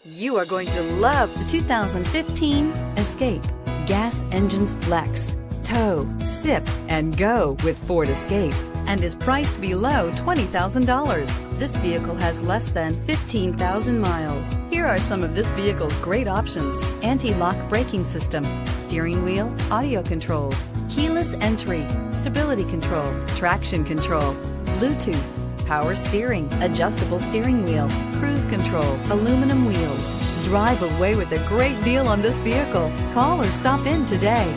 You are going to love the 2015 Escape. Gas engines flex, tow, sip, and go with Ford Escape, and is priced below $20,000. This vehicle has less than 15,000 miles. Here are some of this vehicle's great options: anti-lock braking system, steering wheel audio controls, keyless entry, stability control, traction control, Bluetooth, power steering, adjustable steering wheel, cruise control, aluminum wheels. Drive away with a great deal on this vehicle. Call or stop in today.